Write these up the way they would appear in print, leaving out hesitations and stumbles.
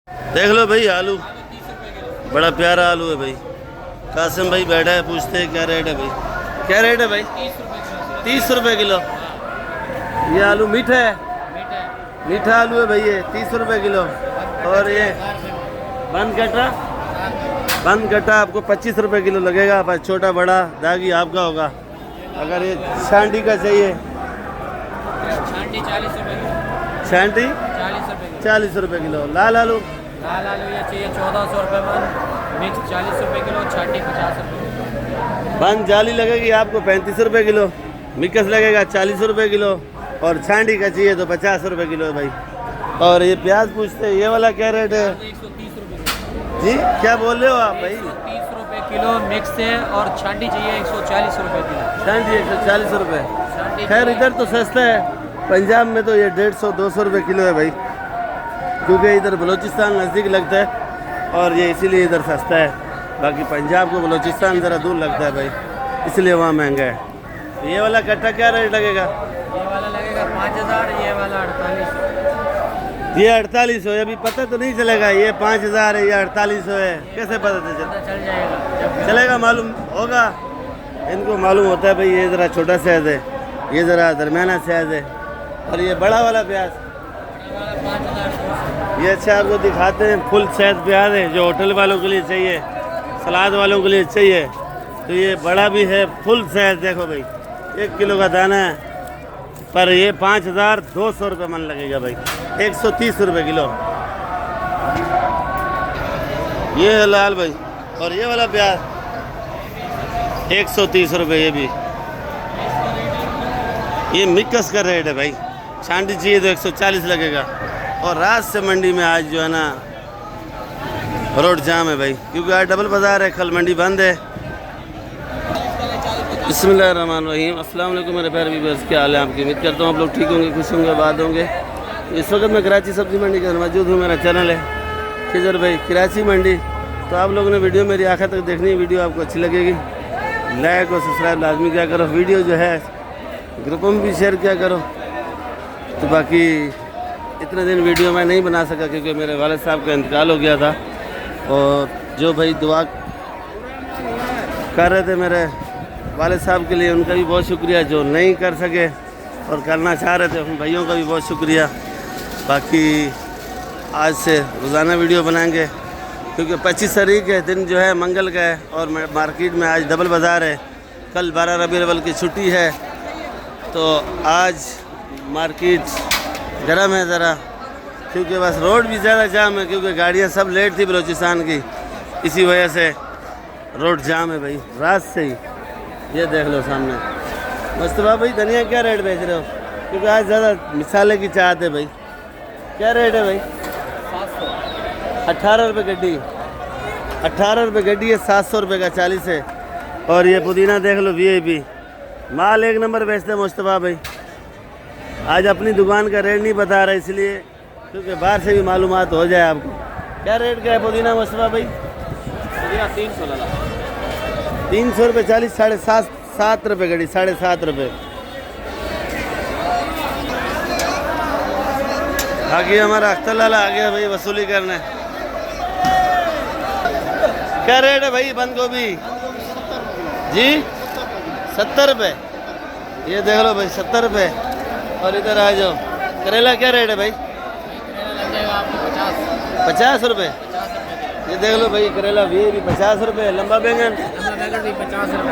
देख लो भाई आलू, बड़ा प्यारा आलू है भाई। कासिम भाई बैठा है, पूछते हैं क्या रेट है भाई। क्या रेट है भाई? 30 रुपये किलो। ये आलू मीठा है, मीठा आलू है भाई, ये 30 रुपये किलो। और ये बंद कट्टा आपको 25 रुपये किलो लगेगा। बस छोटा बड़ा दागी आपका होगा। अगर ये छांटी का चाहिए, छांटी 40 रुपये किलो। लाल आलू ये चाहिए 1400 रुपये मन, मिक्स 40 रुपये किलो, छाटी 50 रुपये। बंद जाली लगेगी आपको 35 रुपये किलो, मिक्स लगेगा 40 रुपये किलो, और छांडी का चाहिए तो 50 रुपये किलो है भाई। और ये प्याज पूछते हैं, ये वाला क्या रेट है 130 रुपये जी? क्या बोल रहे हो आप भाई? 130 रुपये किलो मिक्स है, और छांडी चाहिए 140 रुपये किलो। छांडी 140 रुपये। छांडी खैर इधर तो सस्ता है, पंजाब में तो ये 150-200 रुपये किलो है भाई, क्योंकि इधर बलूचिस्तान नज़दीक लगता है और ये इसीलिए इधर सस्ता है। बाकी पंजाब को बलूचिस्तान ज़रा दूर लगता है भाई, इसलिए वहाँ महंगा है। ये वाला कट्टा क्या रेट लगेगा? ये वाला लगेगा 5000, ये वाला 4800। ये 4800 है। अभी पता तो नहीं चलेगा ये 5000 है या 4800 है, कैसे पता चल जाएगा, चलेगा? मालूम होगा इनको, मालूम होता है भाई। ये ज़रा छोटा साइज़ है, ये ज़रा दरमियाना साइज़ है, और ये बड़ा वाला प्याज 5200। ये अच्छा आपको दिखाते हैं। फुल साइज प्याज है जो होटल वालों के लिए चाहिए, सलाद वालों के लिए चाहिए, तो ये बड़ा भी है, फुल साइज। देखो भाई 1 किलो का दाना है, पर ये 5200 रुपये मन लगेगा भाई, 130 रुपये किलो। ये है लाल भाई, और ये वाला प्याज 130 रुपये। ये भी ये मिक्स का रेट है भाई, छांटी चाहिए तो 140 लगेगा। और रात से मंडी में आज जो है ना रोड जाम है भाई, क्योंकि आज डबल बाज़ार है, कल मंडी बंद है। बिस्मिल्लाहिर्रहमानिर्रहीम। अस्सलाम वालेकुम मेरे प्यारे व्यूअर्स, क्या हाल है आपकी? उम्मीद करता हूँ आप लोग ठीक होंगे, खुश होंगे, आबाद होंगे। इस वक्त मैं कराची सब्ज़ी मंडी के अंदर मौजूद हूँ। मेरा चैनल है खिजर भाई कराची मंडी। तो आप लोगों ने वीडियो मेरी आखिर तक देखनी है, वीडियो आपको अच्छी लगेगी, लाइक और सब्सक्राइब लाजमी क्या करो, वीडियो जो है ग्रुपों में भी शेयर किया करो। तो बाकी इतने दिन वीडियो मैं नहीं बना सका क्योंकि मेरे वालिद साहब का इंतकाल हो गया था, और जो भाई दुआ कर रहे थे मेरे वालिद साहब के लिए, उनका भी बहुत शुक्रिया। जो नहीं कर सके और करना चाह रहे थे उन भाइयों का भी बहुत शुक्रिया। बाकी आज से रोज़ाना वीडियो बनाएंगे, क्योंकि 25 तारीख है, दिन जो है मंगल का है, और मार्केट में आज डबल बाज़ार है। कल 12 रबीउल अव्वल की छुट्टी है, तो आज मार्केट गर्म है ज़रा, क्योंकि बस रोड भी ज़्यादा जाम है, क्योंकि गाड़ियाँ सब लेट थी बलूचिस्तान की, इसी वजह से रोड जाम है भाई रात से ही। ये देख लो सामने। मुस्तफा भाई धनिया क्या रेट बेच रहे हो? क्योंकि आज ज़्यादा मिसाले की चाहत है भाई। क्या रेट है भाई? 18 रुपये गड्डी, 18 रुपये गड्डी है, 700 रुपये का 40 है। और ये पुदीना देख लो VIP, माल एक नंबर बेचते हैं मुस्तफा भाई। आज अपनी दुकान का रेट नहीं बता रहा, इसलिए क्योंकि बाहर से भी मालूमात हो जाए आपको। क्या रेट का है पुदीना मुस्तफा भाई? 300 रुपये 40, 7.5 रुपये गड्डी, 7.5 रुपये। बाकी हमारा अख्तर लाला आ गया भाई वसूली करने। क्या रेट है भाई बंद गोभी जी? 70 रुपये। ये देख लो भाई 70 रुपये। और इधर आ जाओ, करेला क्या रेट है भाई? 50 रुपये। ये देख लो भाई करेला भी 50 रुपये। लंबा बैंगन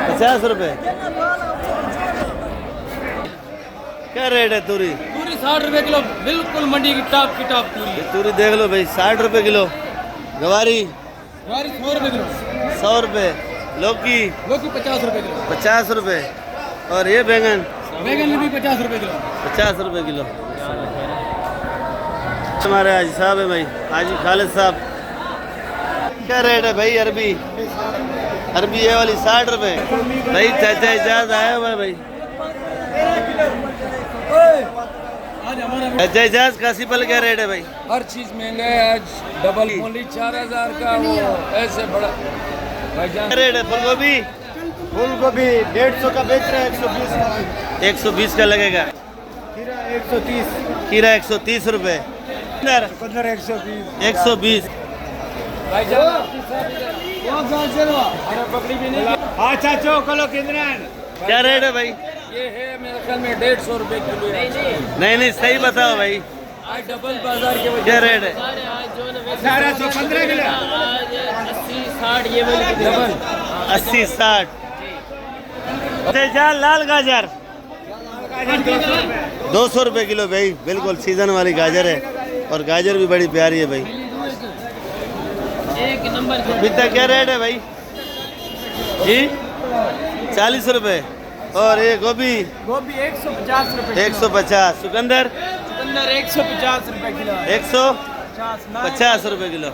50 रुपये। क्या रेट है तूरी? पूरी 60 रुपये किलो, बिल्कुल मंडी की टॉप तूरी। ये तूरी देख लो भाई 60 रुपये किलो। गवारी 100 रुपये किलो। 100 रुपये। लौकी 50 रुपये किलो। 50 रुपये। और ये बैंगन भी 50 रुपये किलो। 50 रुपये किलो। हमारे हाजी साहब है भाई, हाजी खालिद साहब। क्या रेट है भाई अरबी? अरबी ये वाली 60 रुपये भाई। चाचा इजाज आया हुआ है भाई। चाचा इजाज कासीपल क्या रेट है भाई? हर चीज़ महंगा है आज। डबल मूली 4000 का, वो ऐसे बड़ा क्या रेट है? फूल गोभी 150 का बेच रहे हैं, 120 का। 120 का लगेगा। खीरा 130। खीरा 130 रुपये। चुकंदर 120 120। हाँ चाचो कलो किंद्रन क्या रेट है भाई? ये है मेरे ख्याल में 150 रुपए किलो है। नहीं नहीं सही बताओ भाई, आज डबल बाजार के क्या रेट है? 1815 किलो 80-60 ये वाली डबल 80-60। लाल गाजर 200 रुपये किलो भाई, बिल्कुल सीजन वाली गाजर है और गाजर भी बड़ी प्यारी है भाई। एक नंबर के पपीता क्या रेट है भाई जी? 40 रुपये। और ये गोभी 150 रुपए 150। चुकंदर 150 रुपए किलो 150 रुपये किलो।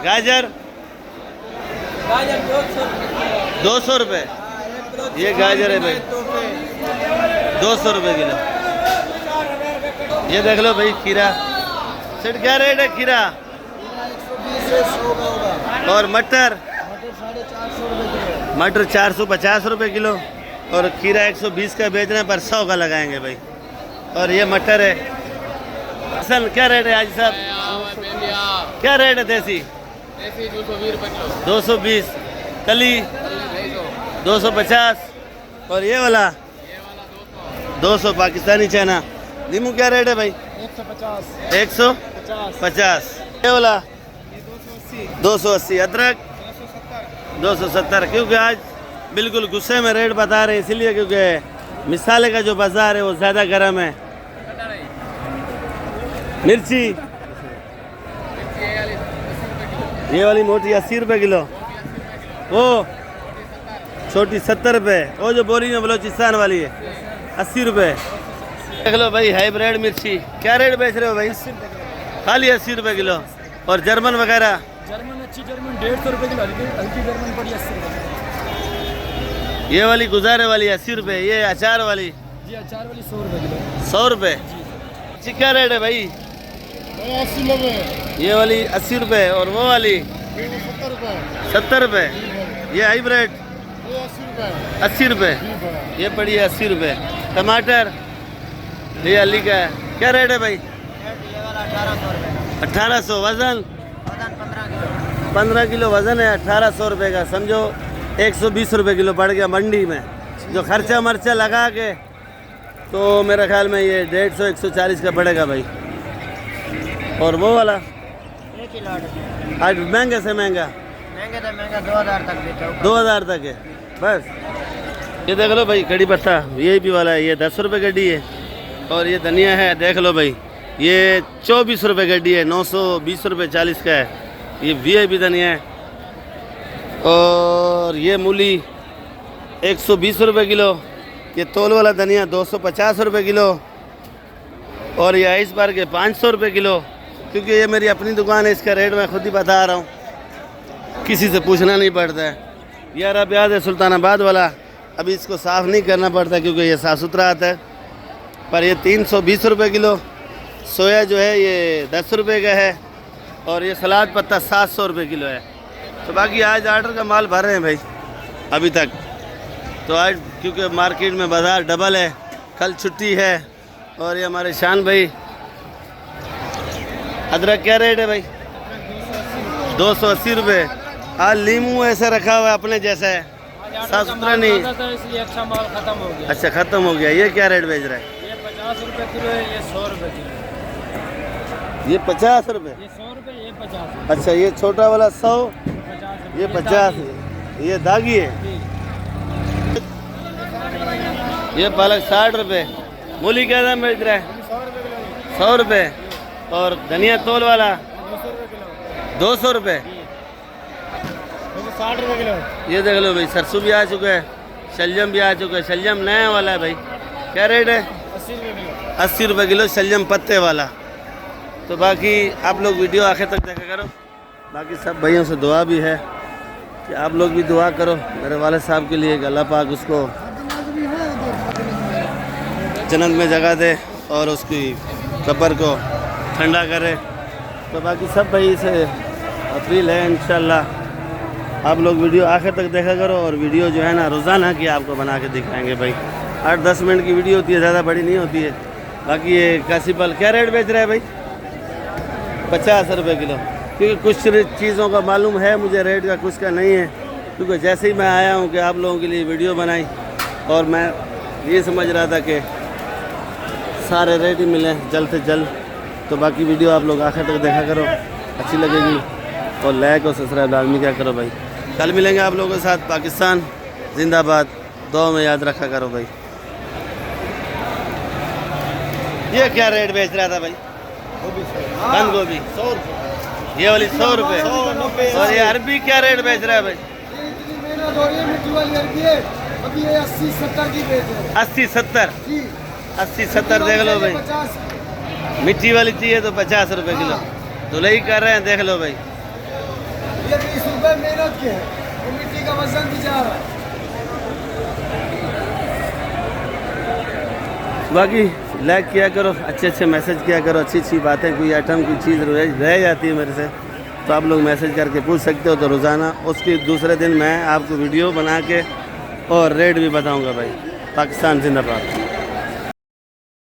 गाजर 200 रुपये। ये गाजर है भाई 200 रुपये किलो। ये देख लो भाई खीरा सेठ, क्या रेट है खीरा? और मटर 450 रुपये किलो और खीरा 120 का बेच रहे हैं पर 100 का लगाएंगे भाई। और ये मटर है। असल क्या रेट है आज साहब? क्या रेट है देसी? 220। कली 250 और ये वाला 200 पाकिस्तानी चाइना। नींबू क्या रेट है भाई? 150। ये वाला 280। अदरक 270। क्योंकि आज बिल्कुल गुस्से में रेट बता रहे हैं इसलिए, क्योंकि मिसाले का जो बाजार है वो ज़्यादा गर्म है। मिर्ची ये वाली मोटी 80 रुपये किलो, वो छोटी 70 रुपये, वो जो बोरी में बलोचिस्तान वाली है 80 रुपये। देख लो भाई हाइब्रिड मिर्ची क्या रेट बेच रहे हो भाई? खाली 80 रुपये किलो। और जर्मन वगैरह? जर्मन अच्छी जर्मन 150 रुपए किलो, हल्की जर्मन पड़ी 80 रुपए। ये वाली गुजारे वाली 80 रुपये। ये अचार वाली? जी अचार वाली 100 रुपए किलो। 100 रुपये। चिक्का रेट है भाई? 80 ये वाली 80 रुपये और वो वाली 70 रुपये। ये हाइब्रिड 80 रुपये। ये पड़ी है 80 रुपये। टमाटर ये अली का है, क्या रेट है भाई? 1800। वजन 15 किलो वजन है, 1800 रुपये का। समझो 120 रुपये किलो पड़ गया मंडी में। जो खर्चा मर्चा लगा के तो मेरे ख्याल में ये 150-140 का पड़ेगा भाई। और वो वाला आज महंगे से महंगा 2000 तक देता हूँ। 2000 तक है बस। ये देख लो भाई कड़ी पत्ता ये भी वाला है, ये 10 रुपये गड्डी है। और ये धनिया है देख लो भाई, ये 24 रुपये गड्डी है, 920 रुपये 40 का है। ये VIP धनिया है। और ये मूली 120 रुपये किलो। ये तोल वाला धनिया 250 रुपये किलो। और ये आइस बार के 500 रुपये किलो। क्योंकि ये मेरी अपनी दुकान है, इसका रेट मैं खुद ही बता रहा हूँ, किसी से पूछना नहीं पड़ता है। ये हरा प्याज है सुल्तानाबाद वाला, अभी इसको साफ़ नहीं करना पड़ता क्योंकि ये साफ़ सुथरा आता है। पर ये 320 रुपये किलो। सोया जो है ये 10 रुपये का है। और ये सलाद पत्ता 700 रुपये किलो है। तो बाकी आज आर्डर का माल भर रहे हैं भाई अभी तक। तो आज क्योंकि मार्केट में बाज़ार डबल है, कल छुट्टी है। और ये हमारे शान भाई अदरक क्या रेट है भाई? 280 रुपये। आज लीमू ऐसा रखा हुआ है अपने जैसा है, साफ सुथरा नहीं, इसलिए अच्छा माल खत्म हो गया। अच्छा ख़त्म हो गया। ये क्या रेट बेच रहा है? ये 50 रुपए किलो है, ये 100 रुपए किलो। ये 50 रुपये। ये 100 रुपए, ये 50। अच्छा ये छोटा वाला 100, 50 ये 50 है। ये दागी है। ये पालक 60 रुपये। मूली क्या दाम बेच रहा है? 100 रुपये। और धनिया तोल वाला 200 रुपये। 60 रुपये किलो। ये देख लो भाई सरसों भी आ चुका है, शलजम भी आ चुका है। शलजम नया वाला है भाई, क्या रेट है? 80 रुपये किलो। 80 रुपये किलो शलजम पत्ते वाला। तो बाकी आप लोग वीडियो आखिर तक देखा करो। बाकी सब भाइयों से दुआ भी है कि आप लोग भी दुआ करो मेरे वाले साहब के लिए कि अल्लाह पाक उसको जन्नत में जगह दे और उसकी कब्र को ठंडा करे। तो बाकी सब भाई से अपील है इंशाल्लाह आप लोग वीडियो आखिर तक देखा करो। और वीडियो जो है ना रोज़ाना की आपको बना के दिखाएंगे भाई। 8-10 मिनट की वीडियो होती है, ज़्यादा बड़ी नहीं होती है। बाकी ये कासीपल क्या रेट बेच रहा है भाई? 50 रुपये किलो। क्योंकि कुछ चीज़ों का मालूम है मुझे, रेट का कुछ का नहीं है। क्योंकि जैसे ही मैं आया हूँ कि आप लोगों के लिए वीडियो बनाई और मैं ये समझ रहा था कि सारे रेट ही मिले जल्द से जल्द। तो बाकी वीडियो आप लोग आखिर तक देखा करो, अच्छी लगेगी। और लाइक और सब्सक्राइब लाजमी क्या करो भाई। कल मिलेंगे आप लोगों के साथ। पाकिस्तान जिंदाबाद, दुआ में याद रखा करो भाई। ये क्या रेट बेच रहा था भाई? बंद गोभी 100 रुपये, ये वाली 100 रुपये। और ये अरबी क्या रेट बेच रहा है भाई? मिट्टी वाली अरबी है, अभी ये 80-70 की बेच रहे हैं। 80-70 जी 80-70 देख लो भाई। 50। मिट्टी वाली चाहिए तो 50 रुपये किलो। धुलाई कर रहे हैं, देख लो भाई। ये 20 रुपये मेहनत के हैं, वो मिट्टी का वजन भी जा रहा है। बाकी लाइक किया करो, अच्छे अच्छे मैसेज किया करो, अच्छी अच्छी बातें, कोई आइटम कोई चीज़ रह जाती है मेरे से तो आप लोग मैसेज करके पूछ सकते हो। तो रोज़ाना उसके दूसरे दिन मैं आपको वीडियो बना के और रेट भी बताऊंगा भाई। पाकिस्तान जिंदाबाद।